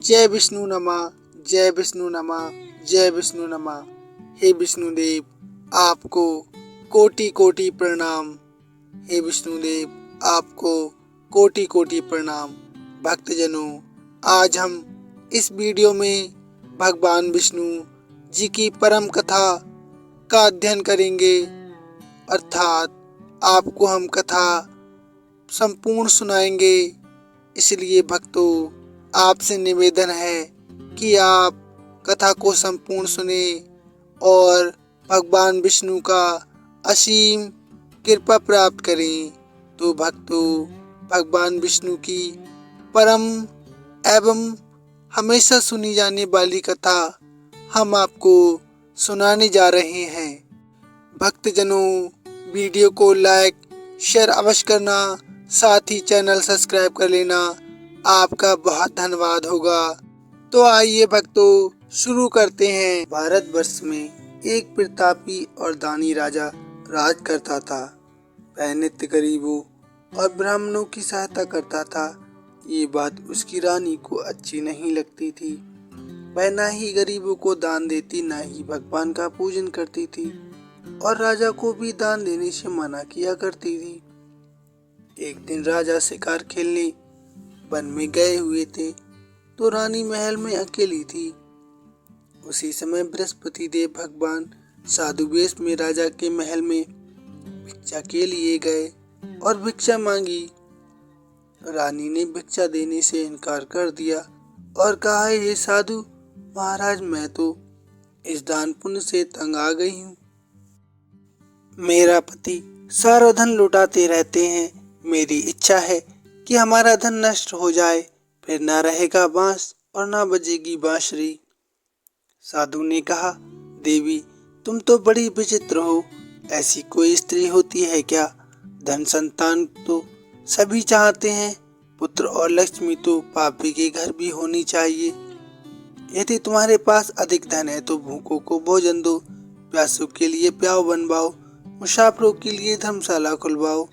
जय विष्णु नमः, जय विष्णु नमः, जय विष्णु नमः। हे विष्णुदेव, आपको कोटि कोटि प्रणाम। हे विष्णुदेव, आपको कोटि कोटि प्रणाम। भक्तजनों, आज हम इस वीडियो में भगवान विष्णु जी की परम कथा का अध्ययन करेंगे, अर्थात आपको हम कथा संपूर्ण सुनाएंगे। इसलिए भक्तों, आपसे निवेदन है कि आप कथा को संपूर्ण सुने और भगवान विष्णु का असीम कृपा प्राप्त करें। तो भक्तों, भगवान विष्णु की परम एवं हमेशा सुनी जाने वाली कथा हम आपको सुनाने जा रहे हैं। भक्तजनों, वीडियो को लाइक शेयर अवश्य करना, साथ ही चैनल सब्सक्राइब कर लेना, आपका बहुत धन्यवाद होगा। तो आइए भक्तों, शुरू करते हैं। भारतवर्ष में एक प्रतापी और दानी राजा राज करता था। वह नित्य गरीबों और ब्राह्मणों की सहायता करता था। ये बात उसकी रानी को अच्छी नहीं लगती थी। वह न ही गरीबों को दान देती, न ही भगवान का पूजन करती थी और राजा को भी दान देने से मना किया करती थी। एक दिन राजा शिकार खेलने वन में गए हुए थे, तो रानी महल में अकेली थी। उसी समय बृहस्पति देव भगवान साधु वेश में राजा के महल में भिक्षा के लिए गए और भिक्षा मांगी। रानी ने भिक्षा देने से इनकार कर दिया और कहा, हे साधु महाराज, मैं तो इस दान पुण्य से तंग आ गई हूँ। मेरा पति सारा धन लुटाते रहते हैं। मेरी इच्छा है कि हमारा धन नष्ट हो जाए, फिर ना रहेगा बांस और ना बजेगी बांसुरी। साधु ने कहा, देवी तुम तो बड़ी विचित्र हो। ऐसी कोई स्त्री होती है क्या? धन संतान तो सभी चाहते हैं, पुत्र और लक्ष्मी तो पापी के घर भी होनी चाहिए। यदि तुम्हारे पास अधिक धन है तो भूखों को भोजन दो, प्यासों के लिए प्याऊ बनवाओ, मुसाफिरों के लिए धर्मशाला खुलवाओ।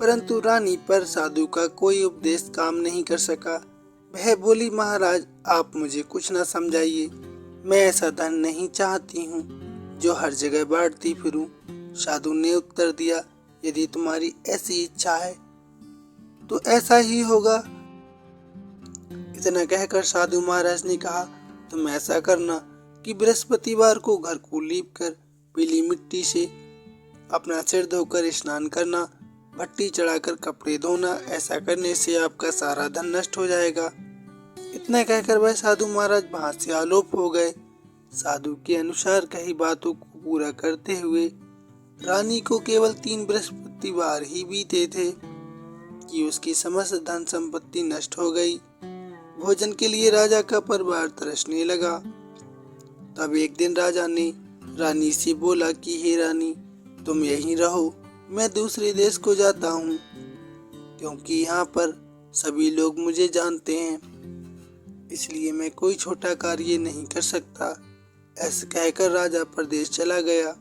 परंतु रानी पर साधु का कोई उपदेश काम नहीं कर सका। वह बोली, महाराज आप मुझे कुछ न समझाइए। मैं ऐसा धन नहीं चाहती हूँ जो हर जगह बांटती फिरूं। साधु ने उत्तर दिया, यदि तुम्हारी ऐसी इच्छा है तो ऐसा ही होगा। इतना कहकर साधु महाराज ने कहा, तुम ऐसा करना कि बृहस्पतिवार को घर को लीप कर पीली मिट्टी से अपना सिर धोकर स्नान करना, भट्टी चढ़ाकर कपड़े धोना। ऐसा करने से आपका सारा धन नष्ट हो जाएगा। इतना कहकर वह साधु महाराज वहां से आलोप हो गए। साधु के अनुसार कही बातों को पूरा करते हुए रानी को केवल 3 बृहस्पतिवार ही बीते थे कि उसकी समस्त धन संपत्ति नष्ट हो गई। भोजन के लिए राजा का परिवार तरसने लगा। तब एक दिन राजा ने रानी से बोला कि हे रानी, तुम यहीं रहो, मैं दूसरे देश को जाता हूँ, क्योंकि यहाँ पर सभी लोग मुझे जानते हैं, इसलिए मैं कोई छोटा कार्य नहीं कर सकता। ऐसा कहकर राजा प्रदेश चला गया।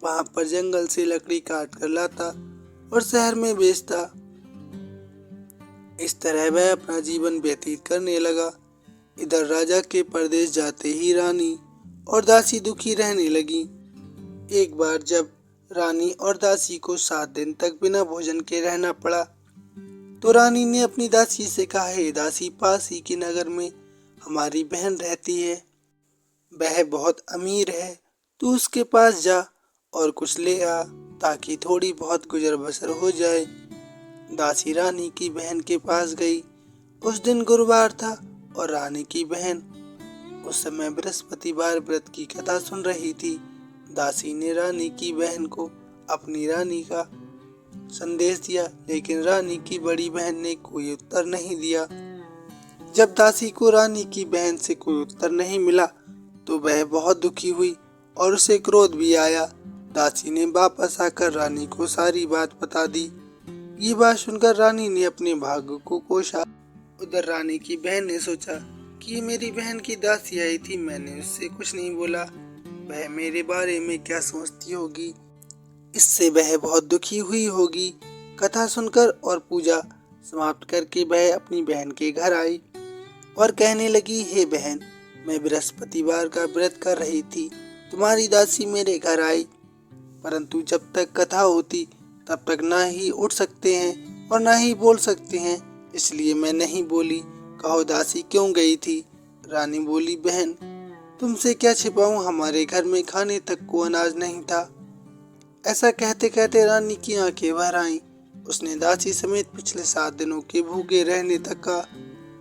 वहाँ पर जंगल से लकड़ी काट कर लाता और शहर में बेचता। इस तरह वह अपना जीवन व्यतीत करने लगा। इधर राजा के प्रदेश जाते ही रानी और दासी दुखी रहने लगी। एक बार जब रानी और दासी को 7 दिन तक बिना भोजन के रहना पड़ा, तो रानी ने अपनी दासी से कहा, हे दासी, पास ही के नगर में हमारी बहन रहती है, वह बहुत अमीर है, तू उसके पास जा और कुछ ले आ ताकि थोड़ी बहुत गुजर बसर हो जाए। दासी रानी की बहन के पास गई। उस दिन गुरुवार था और रानी की बहन उस समय बृहस्पतिवार व्रत की कथा सुन रही थी। दासी ने रानी की बहन को अपनी रानी का संदेश दिया, लेकिन रानी की बड़ी बहन ने कोई उत्तर नहीं दिया। जब दासी को रानी की बहन से कोई उत्तर नहीं मिला तो वह बहुत दुखी हुई और उसे क्रोध भी आया। दासी ने वापस आकर रानी को सारी बात बता दी। ये बात सुनकर रानी ने अपने भाग्य को कोसा। उधर रानी की बहन ने सोचा कि मेरी बहन की दासी आई थी, मैंने उससे कुछ नहीं बोला, वह मेरे बारे में क्या सोचती होगी, इससे वह बहुत दुखी हुई होगी। कथा सुनकर और पूजा समाप्त करके वह अपनी बहन के घर आई। और कहने लगी, हे बहन, मैं बृहस्पतिवार का व्रत कर रही थी, तुम्हारी दासी मेरे घर आई, परंतु जब तक कथा होती तब तक ना ही उठ सकते हैं और ना ही बोल सकते हैं, इसलिए मैं नहीं बोली। कहो दासी क्यों गई थी? रानी बोली, बहन तुमसे क्या छिपाऊं, हमारे घर में खाने तक को अनाज नहीं था। ऐसा कहते कहते रानी की आंखें भर आईं। उसने दासी समेत पिछले 7 दिनों के भूखे रहने तक का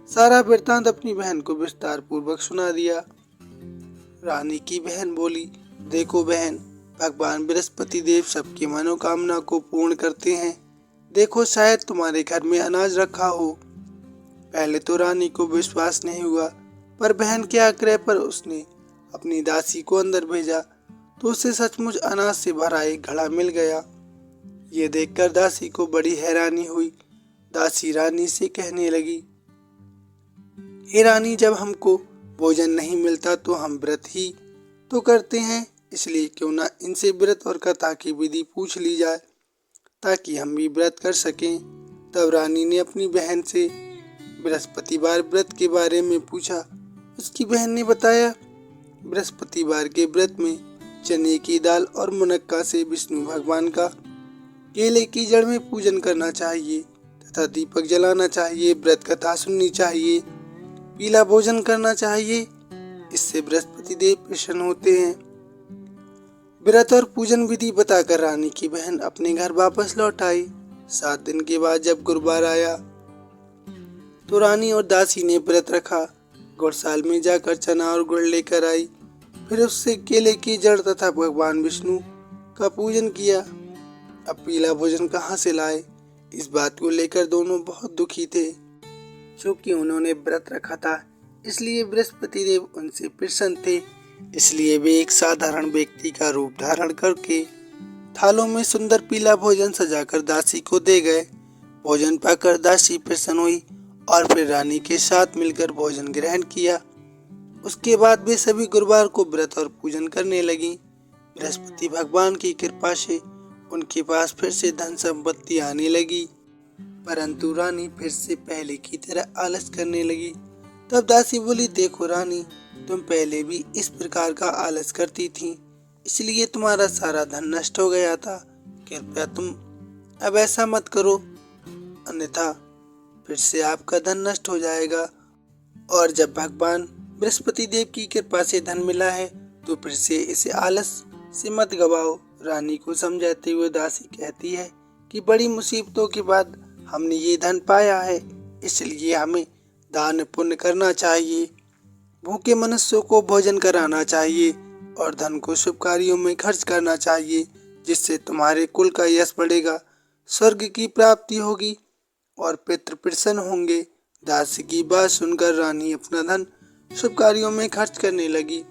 सारा वृत्तांत अपनी बहन को विस्तार पूर्वक सुना दिया। रानी की बहन बोली, देखो बहन, भगवान बृहस्पति देव सबकी मनोकामना को पूर्ण करते हैं। देखो शायद तुम्हारे घर में अनाज रखा हो। पहले तो रानी को विश्वास नहीं हुआ, पर बहन के आग्रह पर उसने अपनी दासी को अंदर भेजा तो उसे सचमुच अनाज से भरा एक घड़ा मिल गया। ये देखकर दासी को बड़ी हैरानी हुई। दासी रानी से कहने लगी, हे रानी, जब हमको भोजन नहीं मिलता तो हम व्रत ही तो करते हैं, इसलिए क्यों ना इनसे व्रत और कथा की विधि पूछ ली जाए ताकि हम भी व्रत कर सकें। तब रानी ने अपनी बहन से बृहस्पतिवार व्रत के बारे में पूछा। उसकी बहन ने बताया, बृहस्पतिवार के व्रत में चने की दाल और मुनक्का से विष्णु भगवान का केले की जड़ में पूजन करना चाहिए तथा दीपक जलाना चाहिए, व्रत कथा सुननी चाहिए, पीला भोजन करना चाहिए, इससे बृहस्पति देव प्रसन्न होते हैं। व्रत और पूजन विधि बताकर रानी की बहन अपने घर वापस लौट आई। 7 दिन के बाद जब गुरुवार आया तो रानी और दासी ने व्रत रखा। गौशाल में जाकर चना और गुड़ लेकर आई, फिर उससे केले की जड़ तथा भगवान विष्णु का पूजन किया। अब पीला भोजन कहाँ से लाए, इस बात को लेकर दोनों बहुत दुखी थे। क्योंकि उन्होंने व्रत रखा था, इसलिए बृहस्पति देव उनसे प्रसन्न थे। इसलिए वे एक साधारण व्यक्ति का रूप धारण करके थालों में सुंदर पीला भोजन सजाकर दासी को दे गए। भोजन पाकर दासी प्रसन्न हुई और फिर रानी के साथ मिलकर भोजन ग्रहण किया। उसके बाद वे सभी गुरुवार को व्रत और पूजन करने लगी। बृहस्पति भगवान की कृपा से उनके पास फिर से धन संपत्ति आने लगी, परंतु रानी फिर से पहले की तरह आलस करने लगी। तब दासी बोली, देखो रानी, तुम पहले भी इस प्रकार का आलस करती थी, इसलिए तुम्हारा सारा धन नष्ट हो गया था। कृपया तुम अब ऐसा मत करो, अन्यथा फिर से आपका धन नष्ट हो जाएगा। और जब भगवान बृहस्पति देव की कृपा से धन मिला है तो फिर से इसे आलस से मत गवाओ। रानी को समझाते हुए दासी कहती है कि बड़ी मुसीबतों के बाद हमने ये धन पाया है, इसलिए हमें दान पुण्य करना चाहिए, भूखे मनुष्यों को भोजन कराना चाहिए और धन को शुभ कार्यों में खर्च करना चाहिए, जिससे तुम्हारे कुल का यश बढ़ेगा, स्वर्ग की प्राप्ति होगी और पितृ प्रसन्न होंगे। दासी की बात सुनकर रानी अपना धन शुभ कार्यों में खर्च करने लगी,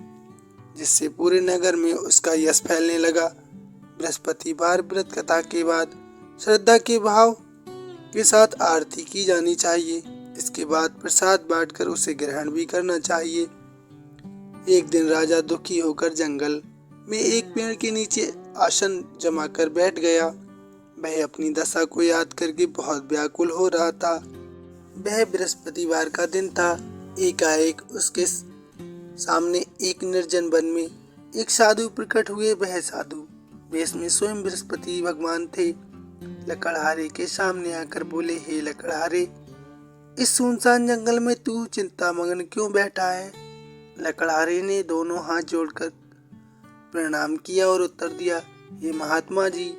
जिससे पूरे नगर में उसका यश फैलने लगा। बृहस्पतिवार व्रत कथा के बाद श्रद्धा के भाव के साथ आरती की जानी चाहिए। इसके बाद प्रसाद बांटकर उसे ग्रहण भी करना चाहिए। एक दिन राजा दुखी होकर जंगल में एक पेड़ के नीचे आसन जमा कर बैठ गया। वह अपनी दशा को याद करके बहुत व्याकुल हो रहा था। वह बृहस्पतिवार का दिन था। एकाएक उसके सामने एक निर्जन वन में एक साधु प्रकट हुए। वह साधु वेश में स्वयं बृहस्पति भगवान थे। लकड़हारे के सामने आकर बोले, हे लकड़हारे, इस सुनसान जंगल में तू चिंता मग्न क्यों बैठा है? लकड़हारे ने दोनों हाथ जोड़कर प्रणाम किया और उत्तर दिया, हे महात्मा जी,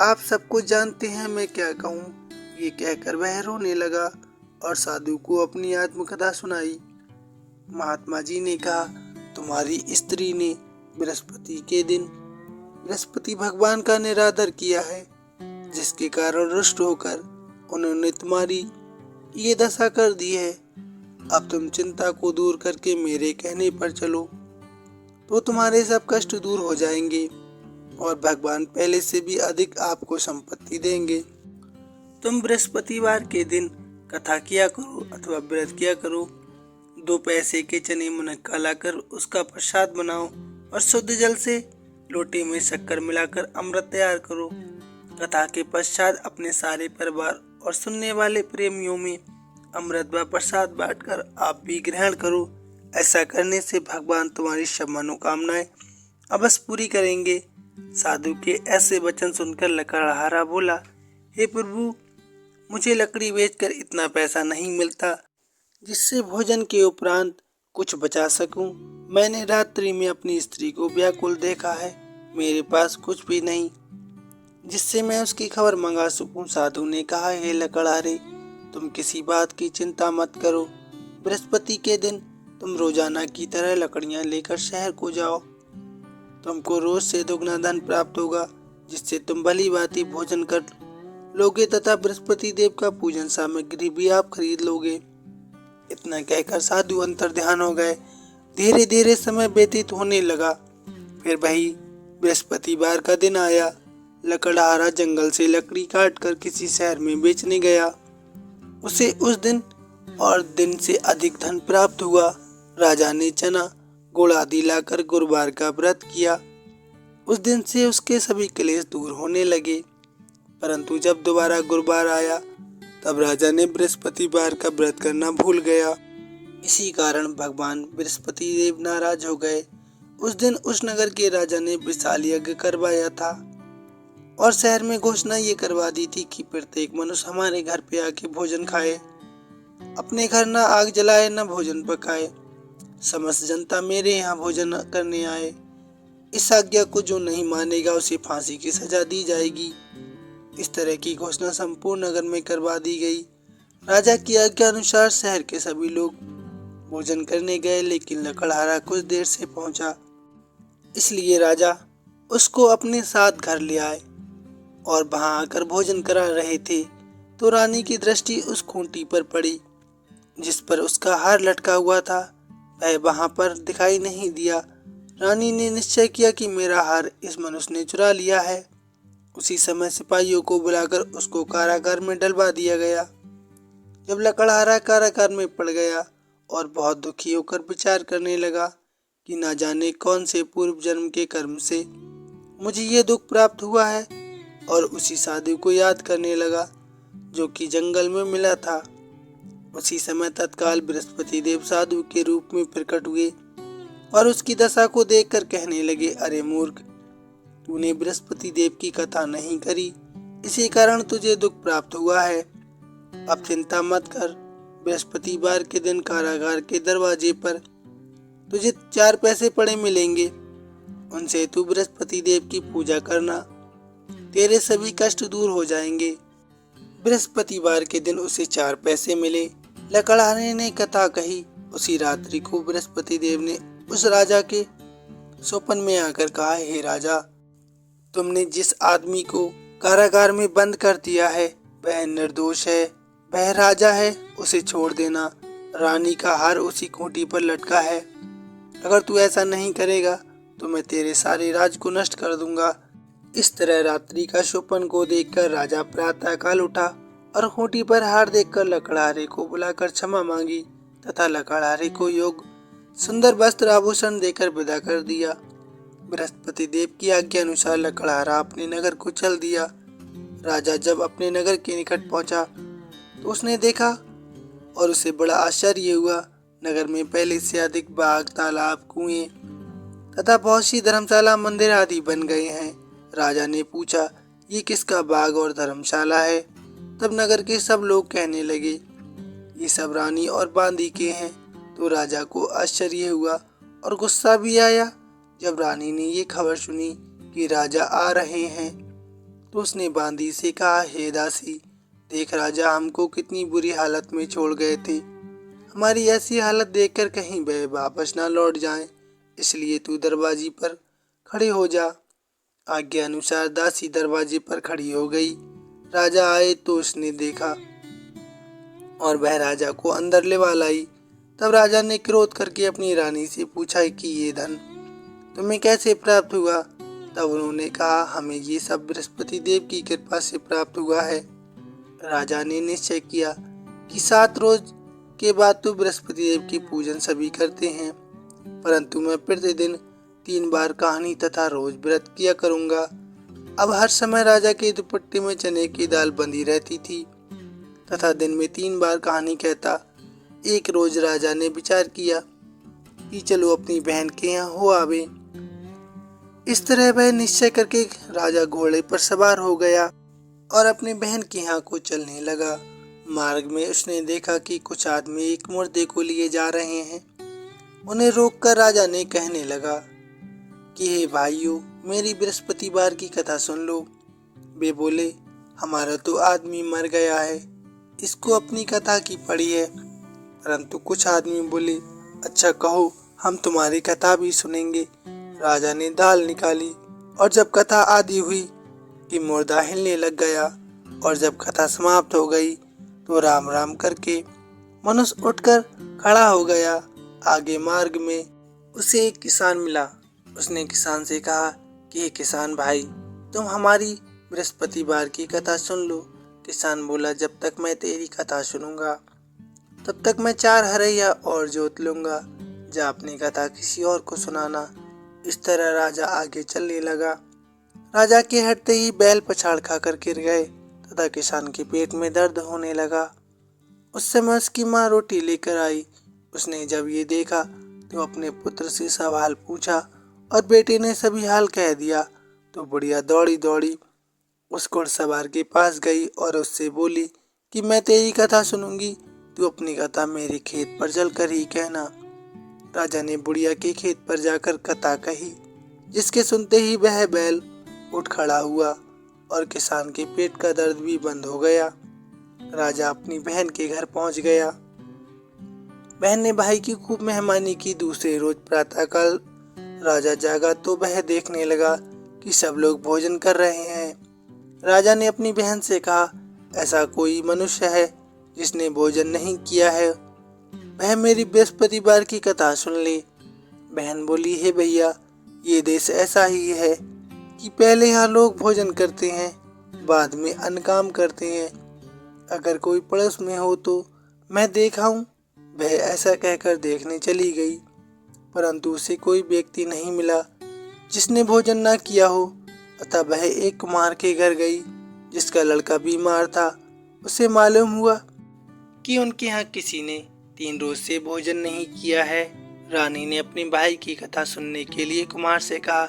आप सब कुछ जानते हैं, मैं क्या कहूँ। ये कहकर वह रोने लगा और साधु को अपनी आत्मकथा सुनाई। महात्मा जी ने कहा, तुम्हारी स्त्री ने बृहस्पति के दिन बृहस्पति भगवान का निरादर किया है, जिसके कारण रुष्ट होकर उन्होंने तुम्हारी ये दशा कर दी है। अब तुम चिंता को दूर करके मेरे कहने पर चलो तो तुम्हारे सब कष्ट दूर हो जाएंगे और भगवान पहले से भी अधिक आपको संपत्ति देंगे। तुम बृहस्पतिवार के दिन कथा किया करो अथवा व्रत किया करो। 2 पैसे के चने मुनक्का लाकर उसका प्रसाद बनाओ और शुद्ध जल से लोटे में शक्कर मिलाकर अमृत तैयार करो। कथा के पश्चात अपने सारे परिवार और सुनने वाले प्रेमियों में अमृत व प्रसाद बांटकर आप भी ग्रहण करो। ऐसा करने से भगवान तुम्हारी सब मनोकामनाएं अवश्य पूरी करेंगे। साधु के ऐसे वचन सुनकर लकड़हारा बोला, हे प्रभु, मुझे लकड़ी बेचकर इतना पैसा नहीं मिलता जिससे भोजन के उपरांत कुछ बचा सकूं। मैंने रात्रि में अपनी स्त्री को व्याकुल देखा है, मेरे पास कुछ भी नहीं जिससे मैं उसकी खबर मंगा सकूं। साधु ने कहा, हे लकड़हारे, तुम किसी बात की चिंता मत करो। बृहस्पति के दिन तुम रोजाना की तरह लकड़ियां लेकर शहर को जाओ। तुमको रोज से दुगना धन प्राप्त होगा, जिससे तुम भली भांति भोजन कर लोगे तथा बृहस्पति देव का पूजन सामग्री भी आप खरीद लोगे। इतना कहकर साधु अंतर्ध्यान हो गए। धीरे धीरे समय व्यतीत होने लगा। फिर वही बृहस्पतिवार का दिन आया। लकड़हारा जंगल से लकड़ी काट कर किसी शहर में बेचने गया। उसे उस दिन और दिन से अधिक धन प्राप्त हुआ। राजा ने चना गुड़ आदि लाकर गुरुवार का व्रत किया। उस दिन से उसके सभी क्लेश दूर होने लगे। परंतु जब दोबारा गुरुवार आया तब राजा ने बृहस्पतिवार का व्रत करना भूल गया। इसी कारण भगवान बृहस्पति देव नाराज हो गए। उस दिन उस नगर के राजा ने विशाल यज्ञ करवाया था और शहर में घोषणा ये करवा दी थी कि प्रत्येक मनुष्य हमारे घर पे आके भोजन खाए। अपने घर न आग जलाए न भोजन पकाए। समस्त जनता मेरे यहाँ भोजन करने आए। इस आज्ञा को जो नहीं मानेगा उसे फांसी की सजा दी जाएगी। इस तरह की घोषणा संपूर्ण नगर में करवा दी गई। राजा की आज्ञा अनुसार शहर के सभी लोग भोजन करने गए, लेकिन लकड़हारा कुछ देर से पहुंचा। इसलिए राजा उसको अपने साथ घर ले आए और वहां आकर भोजन करा रहे थे तो रानी की दृष्टि उस खूंटी पर पड़ी जिस पर उसका हार लटका हुआ था। वह वहां पर दिखाई नहीं दिया। रानी ने निश्चय किया कि मेरा हार इस मनुष्य ने चुरा लिया है। उसी समय सिपाहियों को बुलाकर उसको कारागार में डलवा दिया गया। जब लकड़हारा कारागार में पड़ गया और बहुत दुखी होकर विचार करने लगा कि ना जाने कौन से पूर्व जन्म के कर्म से मुझे ये दुख प्राप्त हुआ है, और उसी साधु को याद करने लगा जो कि जंगल में मिला था। उसी समय तत्काल बृहस्पति देव साधु के रूप में प्रकट हुए और उसकी दशा को देखकर कहने लगे, अरे मूर्ख, तूने बृहस्पति देव की कथा नहीं करी, इसी कारण तुझे दुख प्राप्त हुआ है। अब चिंता मत कर। बृहस्पतिवार के दिन कारागार के दरवाजे पर तुझे 4 पैसे पड़े मिलेंगे। उनसे तू बृहस्पति देव की पूजा करना, तेरे सभी कष्ट दूर हो जाएंगे। बृहस्पतिवार के दिन उसे 4 पैसे मिले। लकड़हारे ने कथा कही। उसी रात्रि को बृहस्पति देव ने उस राजा के स्वप्न में आकर कहा, हे राजा, तुमने जिस आदमी को कारागार में बंद कर दिया है वह निर्दोष है, वह राजा है, उसे छोड़ देना। रानी का हार उसी खूंटी पर लटका है। अगर तू ऐसा नहीं करेगा तो मैं तेरे सारे राज को नष्ट कर दूंगा। इस तरह रात्रि का स्वप्न को देखकर राजा प्रातः काल उठा और खूंटी पर हार देखकर लकड़हारे को बुलाकर क्षमा मांगी तथा लकड़हारे को सुंदर वस्त्र आभूषण देकर विदा कर दिया। बृहस्पति देव की आज्ञा अनुसार लकड़हारा अपने नगर को चल दिया। राजा जब अपने नगर के निकट पहुंचा तो उसने देखा और उसे बड़ा आश्चर्य हुआ। नगर में पहले से अधिक बाग, तालाब, कुएं तथा बहुत सी धर्मशाला, मंदिर आदि बन गए हैं। राजा ने पूछा, ये किसका बाग और धर्मशाला है? तब नगर के सब लोग कहने लगे, ये सब रानी और बांदी के हैं। तो राजा को आश्चर्य हुआ और गुस्सा भी आया। जब रानी ने ये खबर सुनी कि राजा आ रहे हैं तो उसने बांदी से कहा, हे दासी, देख राजा हमको कितनी बुरी हालत में छोड़ गए थे। हमारी ऐसी हालत देखकर कहीं वह वापस ना लौट जाएं, इसलिए तू दरवाजे पर खड़े हो जा। आज्ञा अनुसार दासी दरवाजे पर खड़ी हो गई। राजा आए तो उसने देखा और वह राजा को अंदर लेवा लाई। तब राजा ने क्रोध करके अपनी रानी से पूछा कि ये धन तुम्हें कैसे प्राप्त हुआ? तब उन्होंने कहा, हमें ये सब बृहस्पति देव की कृपा से प्राप्त हुआ है। राजा ने निश्चय किया कि 7 रोज के बाद तो बृहस्पति देव की पूजन सभी करते हैं, परंतु मैं प्रतिदिन 3 बार कहानी तथा रोज व्रत किया करूंगा। अब हर समय राजा के दुपट्टे में चने की दाल बंधी रहती थी। तथा दिन में 3 बार कहानी कहता। एक रोज राजा ने विचार किया कि चलो अपनी बहन के यहाँ हो आवे। इस तरह वह निश्चय करके राजा घोड़े पर सवार हो गया और अपनी बहन के यहाँ को चलने लगा। मार्ग में उसने देखा कि कुछ आदमी एक मुर्दे को लिए जा रहे हैं। उन्हें रोककर राजा ने कहने लगा कि हे भाइयों, मेरी बृहस्पतिवार की कथा सुन लो। वे बोले, हमारा तो आदमी मर गया है, इसको अपनी कथा की पड़ी है। परंतु कुछ आदमी बोले, अच्छा कहो, हम तुम्हारी कथा भी सुनेंगे। राजा ने दाल निकाली और जब कथा आदि हुई कि मुर्दा हिलने लग गया और जब कथा समाप्त हो गई तो राम राम करके मनुष्य उठकर खड़ा हो गया। आगे मार्ग में उसे एक किसान मिला। उसने किसान से कहा कि हे किसान भाई, तुम हमारी बृहस्पतिवार की कथा सुन लो। किसान बोला, जब तक मैं तेरी कथा सुनूंगा तब तक मैं 4 हरैया और जोत लूंगा। जा अपनी कथा किसी और को सुनाना। इस तरह राजा आगे चलने लगा। राजा के हटते ही बैल पछाड़ खाकर गिर गए तथा किसान के पेट में दर्द होने लगा। उस समय उसकी माँ रोटी लेकर आई। उसने जब ये देखा तो अपने पुत्र से सवाल पूछा और बेटे ने सभी हाल कह दिया। तो बुढ़िया दौड़ी दौड़ी उस घुड़सवार के पास गई और उससे बोली कि मैं तेरी कथा सुनूंगी, तू अपनी कथा मेरे खेत पर चलकर ही कहना। राजा ने बुढ़िया के खेत पर जाकर कथा कही, जिसके सुनते ही वह बैल उठ खड़ा हुआ और किसान के पेट का दर्द भी बंद हो गया। राजा अपनी बहन के घर पहुंच गया। बहन ने भाई की खूब मेहमानी की। दूसरे रोज प्रातःकाल राजा जागा तो वह देखने लगा कि सब लोग भोजन कर रहे हैं। राजा ने अपनी बहन से कहा, ऐसा कोई मनुष्य है जिसने भोजन नहीं किया है, वह मेरी बृहस्पतिवार की कथा सुन ले। बहन बोली, हे भैया, ये देश ऐसा ही है कि पहले यहाँ लोग भोजन करते हैं, बाद में अन्न काम करते हैं। अगर कोई पड़ोस में हो तो मैं देखा हूँ। वह ऐसा कहकर देखने चली गई, परंतु उसे कोई व्यक्ति नहीं मिला जिसने भोजन ना किया हो। अतः वह एक कुम्हार के घर गई जिसका लड़का बीमार था। उसे मालूम हुआ कि उनके यहाँ किसी ने 3 रोज से भोजन नहीं किया है। रानी ने अपने भाई की कथा सुनने के लिए कुम्हार से कहा।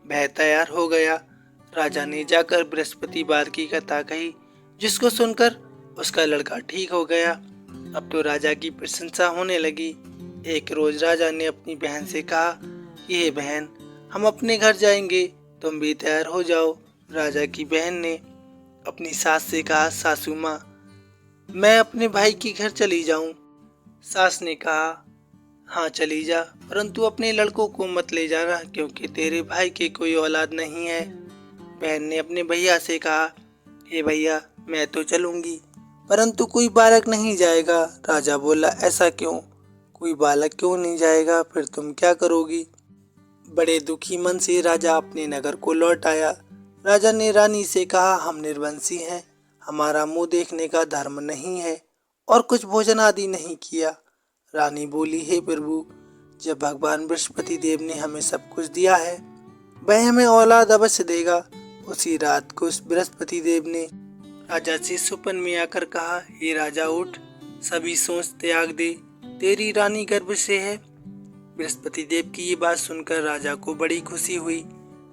वह तैयार हो गया। राजा ने जाकर बृहस्पतिवार की कथा कही, जिसको सुनकर उसका लड़का ठीक हो गया। अब तो राजा की प्रशंसा होने लगी। एक रोज राजा ने अपनी बहन से कहा कि हे बहन, हम अपने घर जाएंगे, तुम भी तैयार हो जाओ। राजा की बहन ने अपनी सास से कहा, सासू माँ, मैं अपने भाई के घर चली जाऊं। सास ने कहा, हाँ चली जा, परंतु अपने लड़कों को मत ले जाना, क्योंकि तेरे भाई के कोई औलाद नहीं है। बहन ने अपने भैया से कहा, हे भैया, मैं तो चलूंगी, परंतु कोई बालक नहीं जाएगा। राजा बोला, ऐसा क्यों? कोई बालक क्यों नहीं जाएगा? फिर तुम क्या करोगी? बड़े दुखी मन से राजा अपने नगर को लौट आया। राजा ने रानी से कहा, हम निर्वंशी हैं, हमारा मुंह देखने का धर्म नहीं है और कुछ भोजन आदि नहीं किया। रानी बोली, हे प्रभु, जब भगवान बृहस्पति देव ने हमें सब कुछ दिया है, वह हमें औलाद अवश्य देगा। उसी रात को उस बृहस्पति देव ने राजा से सुपन में आकर कहा, हे राजा उठ, सभी सोच त्याग दे, तेरी रानी गर्भ से है। बृहस्पति देव की ये बात सुनकर राजा को बड़ी खुशी हुई।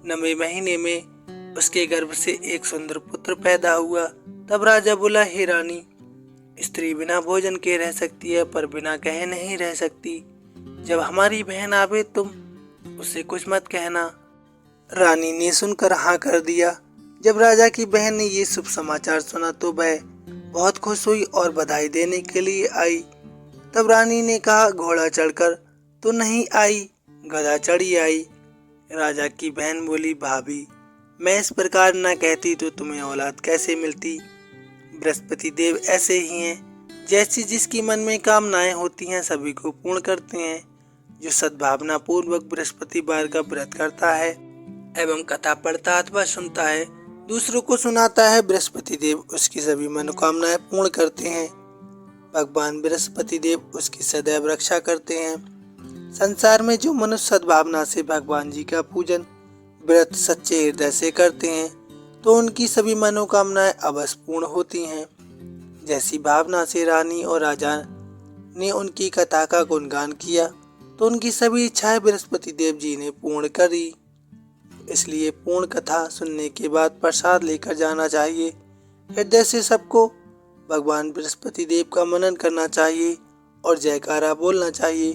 9वें महीने में उसके गर्भ से एक सुंदर पुत्र पैदा हुआ। तब राजा बोला, हे रानी, स्त्री बिना भोजन के रह सकती है, पर बिना कहे नहीं रह सकती। जब हमारी बहन आवे तुम उससे कुछ मत कहना। रानी ने सुनकर हाँ कर दिया। जब राजा की बहन ने ये शुभ समाचार सुना तो वह बहुत खुश हुई और बधाई देने के लिए आई। तब रानी ने कहा, घोड़ा चढ़कर तो नहीं आई, गधा चढ़ी आई। राजा की बहन बोली, भाभी, मैं इस प्रकार न कहती तो तुम्हें औलाद कैसे मिलती? बृहस्पति देव ऐसे ही हैं, जैसी जिसकी मन में कामनाएं होती हैं सभी को पूर्ण करते हैं। जो सद्भावना पूर्वक बृहस्पतिवार का व्रत करता है एवं कथा पढ़ता अथवा सुनता है, दूसरों को सुनाता है, बृहस्पति देव उसकी सभी मनोकामनाएं पूर्ण करते हैं। भगवान बृहस्पति देव उसकी सदैव रक्षा करते हैं। संसार में जो मनुष्य सद्भावना से भगवान जी का पूजन व्रत सच्चे हृदय से करते हैं तो उनकी सभी मनोकामनाएं अवश्य पूर्ण होती हैं। जैसी भावना से रानी और राजा ने उनकी कथा का गुणगान किया तो उनकी सभी इच्छाएं बृहस्पति देव जी ने पूर्ण करी। इसलिए पूर्ण कथा सुनने के बाद प्रसाद लेकर जाना चाहिए। हृदय से सबको भगवान बृहस्पति देव का मनन करना चाहिए और जयकारा बोलना चाहिए।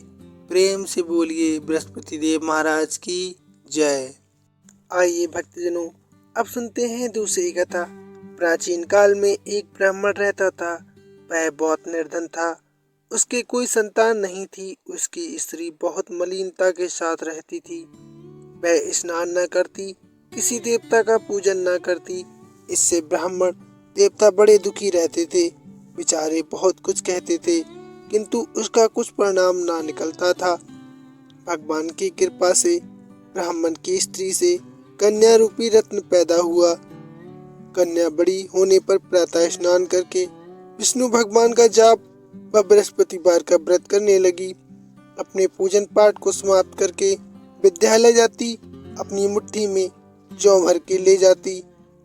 प्रेम से बोलिए बृहस्पति देव महाराज की जय। आइए भक्तजनों, अब सुनते हैं दूसरी कथा। प्राचीन काल में एक ब्राह्मण रहता था। वह बहुत निर्धन था। उसके कोई संतान नहीं थी। उसकी स्त्री बहुत मलिनता के साथ रहती थी। वह स्नान न करती, किसी देवता का पूजन न करती। इससे ब्राह्मण देवता बड़े दुखी रहते थे। बेचारे बहुत कुछ कहते थे, किंतु उसका कुछ परिणाम ना निकलता था। भगवान की कृपा से ब्राह्मण की स्त्री से कन्या रूपी रत्न पैदा हुआ। कन्या बड़ी होने पर प्रातः स्नान करके विष्णु भगवान का जाप व बृहस्पतिवार का व्रत करने लगी। अपने पूजन पाठ को समाप्त करके विद्यालय जाती, अपनी मुट्ठी में जौ भर के ले जाती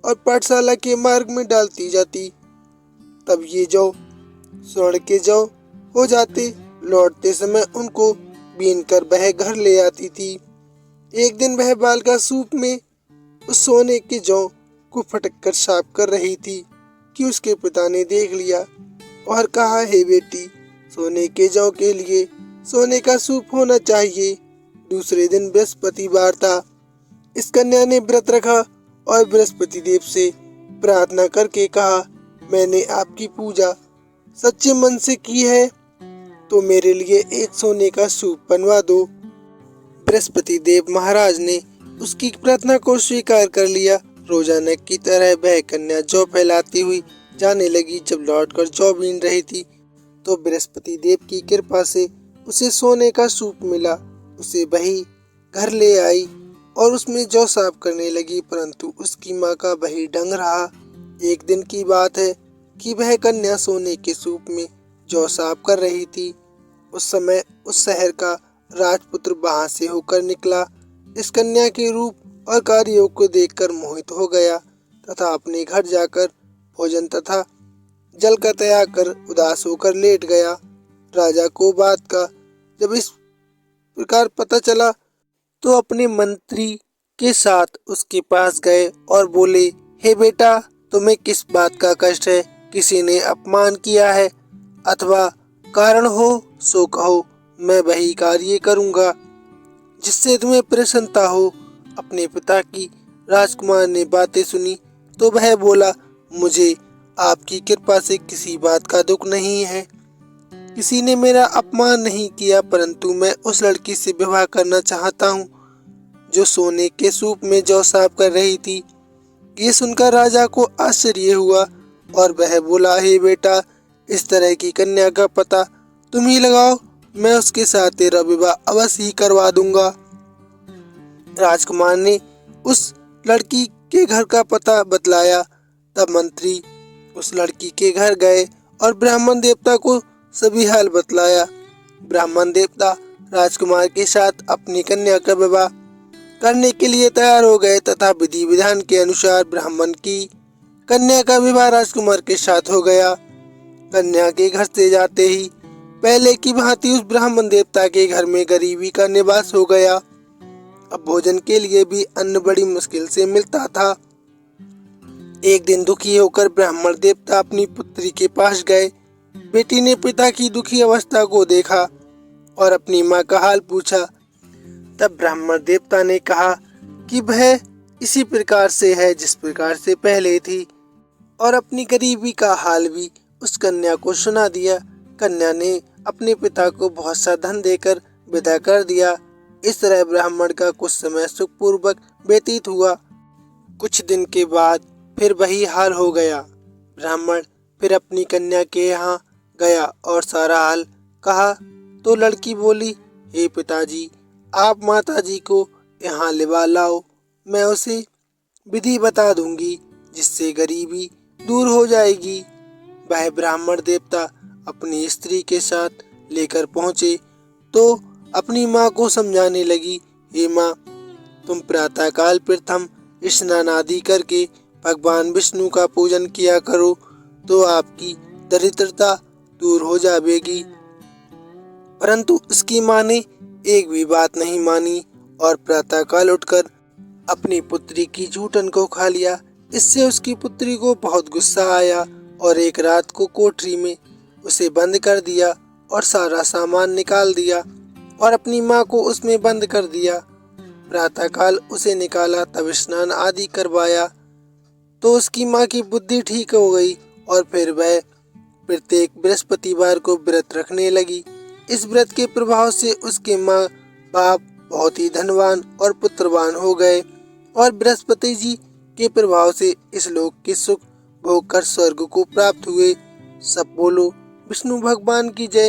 और पाठशाला के मार्ग में डालती जाती। तब ये जौ स्वर्ण के जौ हो जाते। लौटते समय उनको बीन कर वह घर ले आती थी। एक दिन वह बाल का सूप में उस सोने के जौ को फटक कर साफ कर रही थी कि उसके पिता ने देख लिया और कहा, हे बेटी, सोने के जौ के लिए सोने का सूप होना चाहिए। दूसरे दिन बृहस्पतिवार था। इस कन्या ने व्रत रखा और बृहस्पति देव से प्रार्थना करके कहा, मैंने आपकी पूजा सच्चे मन से की है तो मेरे लिए एक सोने का सूप बनवा दो। बृहस्पति देव महाराज ने उसकी प्रार्थना को स्वीकार कर लिया। रोजाना की तरह वह कन्या जौ फैलाती हुई जाने लगी। जब लौटकर जौ बीन रही थी तो बृहस्पति देव की कृपा से उसे सोने का सूप मिला। उसे वही घर ले आई और उसमें जौ साफ करने लगी, परंतु उसकी माँ का वही ढंग रहा। एक दिन की बात है कि वह कन्या सोने के सूप में जौ साफ कर रही थी। उस समय उस शहर का राजपुत्र वहां से होकर निकला। इस कन्या के रूप और कार्यों को देखकर मोहित हो गया तथा अपने घर जाकर भोजन तथा जल का त्याग कर उदास होकर लेट गया। राजा को बात का जब इस प्रकार पता चला तो अपने मंत्री के साथ उसके पास गए और बोले, हे बेटा, तुम्हें किस बात का कष्ट है? किसी ने अपमान किया है अथवा कारण हो सो कहो, मैं वही कार्य करूंगा जिससे तुम्हें प्रसन्नता हो। अपने पिता की राजकुमार ने बातें सुनी तो वह बोला, मुझे आपकी कृपा से किसी बात का दुख नहीं है। किसी ने मेरा अपमान नहीं किया, परंतु मैं उस लड़की से विवाह करना चाहता हूँ जो सोने के सूप में जौ साफ कर रही थी। ये सुनकर राजा को आश्चर्य हुआ और वह बोला, हे बेटा, इस तरह की कन्या का पता तुम ही लगाओ, मैं उसके साथ तेरा विवाह अवश्य ही करवा दूंगा। राजकुमार ने उस लड़की के घर का पता बतलाया। तब मंत्री उस लड़की के घर गए और ब्राह्मण देवता को सभी हाल बतलाया। ब्राह्मण देवता राजकुमार के साथ अपनी कन्या का विवाह करने के लिए तैयार हो गए तथा विधि विधान के अनुसार ब्राह्मण की कन्या का विवाह राजकुमार के साथ हो गया। कन्या के घर से जाते ही पहले की भांति उस ब्राह्मण देवता के घर में गरीबी का निवास हो गया। अब भोजन के लिए भी अन्न बड़ी मुश्किल से मिलता था। एक दिन दुखी होकर ब्राह्मण देवता अपनी पुत्री के पास गए। बेटी ने पिता की दुखी अवस्था को देखा और अपनी माँ का हाल पूछा। तब ब्राह्मण देवता ने कहा कि वह इसी प्रकार से है जिस प्रकार से पहले थी और अपनी गरीबी का हाल भी उस कन्या को सुना दिया। कन्या ने अपने पिता को बहुत सा धन देकर विदा कर दिया। इस तरह ब्राह्मण का कुछ समय सुखपूर्वक व्यतीत हुआ। कुछ दिन के बाद फिर वही हाल हो गया। ब्राह्मण फिर अपनी कन्या के यहाँ गया और सारा हाल कहा तो लड़की बोली, हे पिताजी, आप माताजी को यहाँ लिवा लाओ, मैं उसे विधि बता दूंगी जिससे गरीबी दूर हो जाएगी। वह ब्राह्मण देवता अपनी स्त्री के साथ लेकर पहुँचे तो अपनी माँ को समझाने लगी, हे माँ, तुम प्रातःकाल प्रथम स्नान आदि करके भगवान विष्णु का पूजन किया करो तो आपकी दरिद्रता दूर हो जाएगी। परंतु उसकी माँ ने एक भी बात नहीं मानी और प्रातःकाल उठकर अपनी पुत्री की जूठन को खा लिया। इससे उसकी पुत्री को बहुत गुस्सा आया और एक रात को कोठरी में उसे बंद कर दिया और सारा सामान निकाल दिया और अपनी माँ को उसमें बंद कर दिया। प्रातःकाल उसे निकाला, तब स्नान आदि करवाया तो उसकी माँ की बुद्धि ठीक हो गई और फिर वह प्रत्येक बृहस्पतिवार को व्रत रखने लगी। इस व्रत के प्रभाव से उसके माँ बाप बहुत ही धनवान और पुत्रवान हो गए और बृहस्पति जी के प्रभाव से इस लोक के सुख भोग कर स्वर्ग को प्राप्त हुए। सब बोलो विष्णु भगवान की जय।